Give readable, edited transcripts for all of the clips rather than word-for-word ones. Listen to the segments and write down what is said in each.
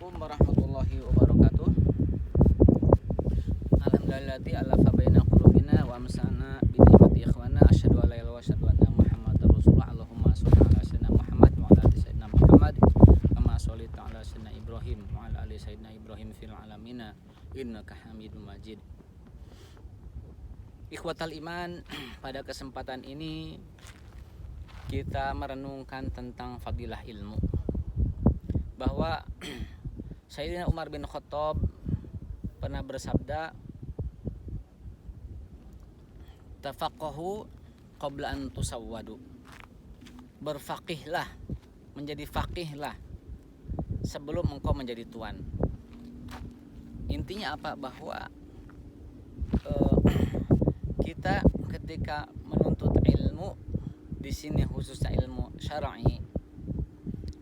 Assalamualaikum warahmatullahi wabarakatuh. Alhamdulillahilladzi alafa baina qulubina wa amsana bi ni'mati ikhwana asyhadu an la ilaha illallah wa asyhadu anna muhammadar rasulullah. Allahumma shalli ala sayyidina Muhammad wa ala ali sayyidina Muhammad kama shallaita ala sayyidina Ibrahim wa ala ali sayyidina Ibrahim fil alamin innaka Hamidum Majid. Ikhwatal iman, pada kesempatan ini kita merenungkan tentang fadilah ilmu, bahwa Sayyidina Umar bin Khattab pernah bersabda, tafaqahu qabla an tusawwadu, berfaqihlah, menjadi faqihlah sebelum engkau menjadi tuan. Intinya apa? Bahwa kita ketika menuntut ilmu, di sini khususnya ilmu syar'i,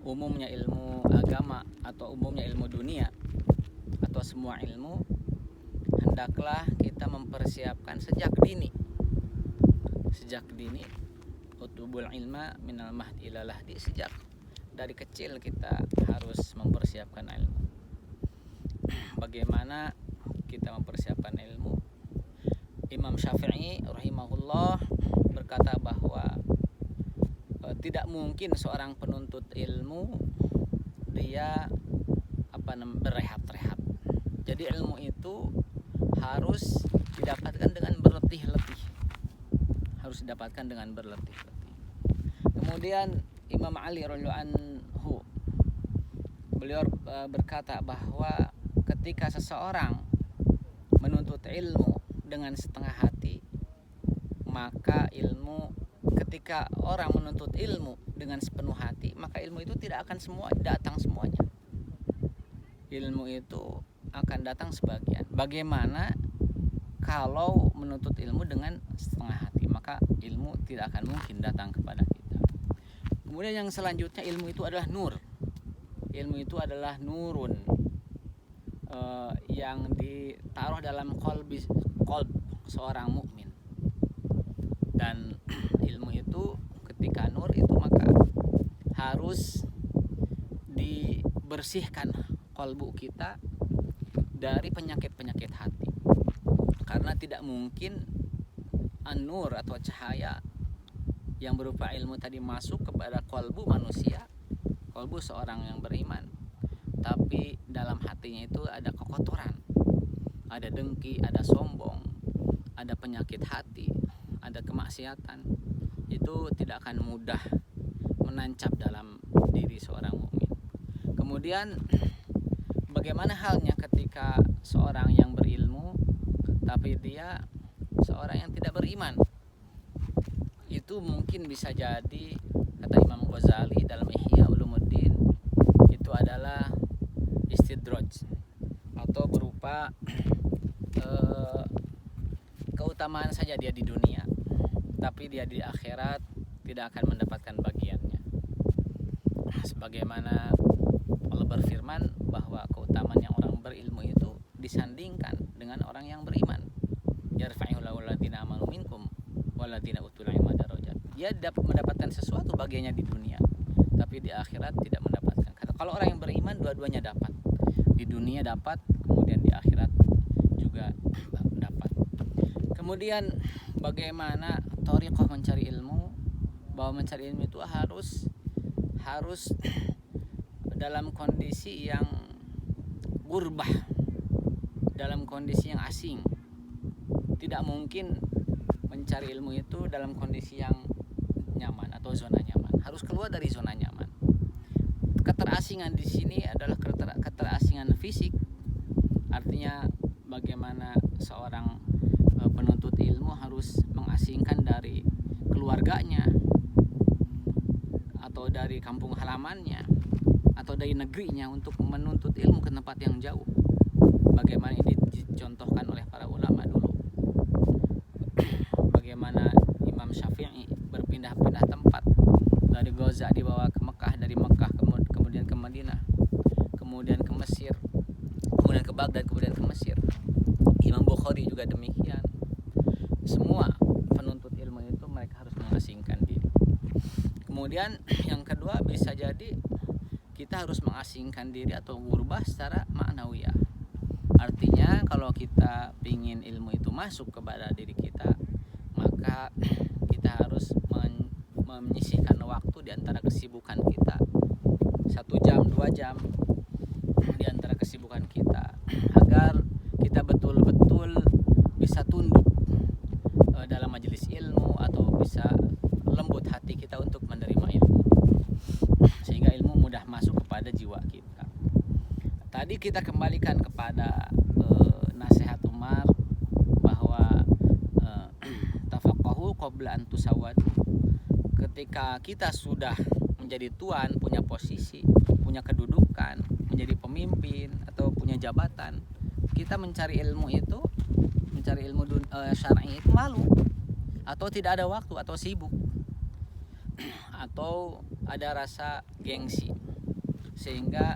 umumnya ilmu agama atau umumnya ilmu dunia atau semua ilmu, hendaklah kita mempersiapkan sejak dini. Utubul ilma minal mahdi ilal lahdi, sejak dari kecil kita harus mempersiapkan ilmu. Bagaimana kita mempersiapkan ilmu? Imam Syafi'i rahimahullah berkata bahwa tidak mungkin seorang penuntut ilmu dia berehat-rehat. Jadi ilmu itu harus didapatkan dengan berletih-letih. Kemudian Imam Ali radhiyallahu anhu, beliau berkata bahwa ketika seseorang menuntut ilmu dengan setengah hati, maka ketika orang menuntut ilmu dengan sepenuh hati, maka ilmu itu tidak akan datang semuanya. Ilmu itu akan datang sebagian. Bagaimana kalau menuntut ilmu dengan setengah hati? Maka ilmu tidak akan mungkin datang kepada kita. Kemudian yang selanjutnya, ilmu itu adalah nur. Ilmu itu adalah nurun, yang ditaruh dalam qalb seorang mukmin. Dan ilmu itu ketika nur itu, maka harus dibersihkan qalbu kita dari penyakit-penyakit hati. Karena tidak mungkin an-nur atau cahaya yang berupa ilmu tadi masuk kepada qalbu manusia, qalbu seorang yang beriman, tapi dalam hatinya itu ada kekotoran, ada dengki, ada sombong, ada penyakit hati, ada kemaksiatan. Itu tidak akan mudah menancap dalam diri seorang mukmin. Kemudian bagaimana halnya ketika seorang yang berilmu tapi dia seorang yang tidak beriman? Itu mungkin bisa jadi, kata Imam Ghazali dalam Ihya Ulumuddin, itu adalah istidraj, atau berupa keutamaan saja dia di dunia, tapi dia di akhirat tidak akan mendapatkan bagiannya. Sebagaimana Allah berfirman bahwa keutamaan yang orang berilmu itu disandingkan dengan orang yang beriman. Yarfa'ihullahu alladziina aamanu minkum walladziina utul ilma darajat. Dia mendapatkan sesuatu bagiannya di dunia, tapi di akhirat tidak mendapatkan. Kalau orang yang beriman, dua-duanya dapat. Di dunia dapat, kemudian di akhirat juga dapat. Kemudian bagaimana thariqah mencari ilmu? Bahwa mencari ilmu itu harus dalam kondisi yang gurbah, dalam kondisi yang asing. Tidak mungkin mencari ilmu itu dalam kondisi yang nyaman atau zona nyaman. Harus keluar dari zona nyaman. Keterasingan di sini adalah keterasingan fisik. Artinya bagaimana seorang penuntut ilmu harus mengasingkan dari keluarganya, atau dari kampung halamannya, atau dari negerinya untuk menuntut ilmu ke tempat yang jauh. Bagaimana ini dicontohkan oleh para ulama dulu. Bagaimana Imam Syafi'i berpindah-pindah tempat, dari Gaza dibawa ke Mekah, dari Mekah kemudian ke Madinah, kemudian ke Mesir, kemudian ke Baghdad, kemudian ke Mesir. Imam Bukhari juga demikian. Semua penuntut ilmu itu mereka harus mengasingkan diri. Kemudian yang kedua, bisa jadi kita kita harus mengasingkan diri atau berubah secara ma'nawiyah. Artinya kalau kita ingin ilmu itu masuk kepada diri kita, maka kita harus menyisihkan waktu di antara kesibukan kita, 1 jam 2 jam di antara kesibukan kita, agar kita betul-betul bisa tunduk dalam majelis ilmu, atau bisa lembut hati kita untuk menerima ilmu, sehingga ilmu mudah masuk kepada jiwa kita. Tadi kita kembalikan kepada nasihat Umar bahwa tafaqahu qabla an tusawwadu. Ketika kita sudah menjadi tuan, punya posisi, punya kedudukan, menjadi pemimpin atau punya jabatan, kita mencari ilmu syar'i itu malu, atau tidak ada waktu, atau sibuk, atau ada rasa gengsi, sehingga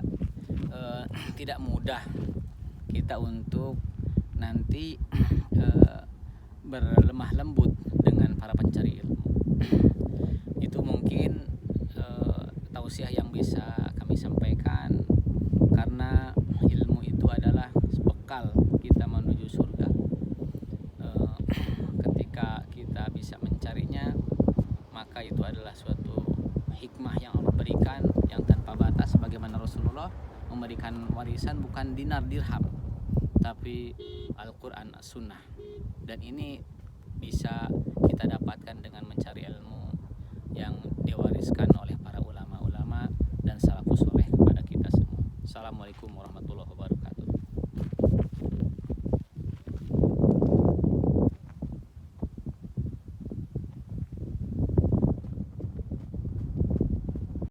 tidak mudah kita untuk nanti berlemah lembut dengan para pencari ilmu. Itu mungkin tausiah yang bisa kami sampaikan, karena ilmu itu adalah bekal kita menuju surga. Ketika kita bisa mencarinya, maka itu adalah suatu hikmah yang Allah berikan yang tanpa batas, sebagaimana Rasulullah memberikan warisan bukan dinar dirham, tapi Al-Quran, As-Sunnah. Dan ini bisa kita dapatkan dengan mencari ilmu yang diwariskan oleh para ulama-ulama dan salafus saleh kepada kita semua. Assalamualaikum warahmatullahi wabarakatuh.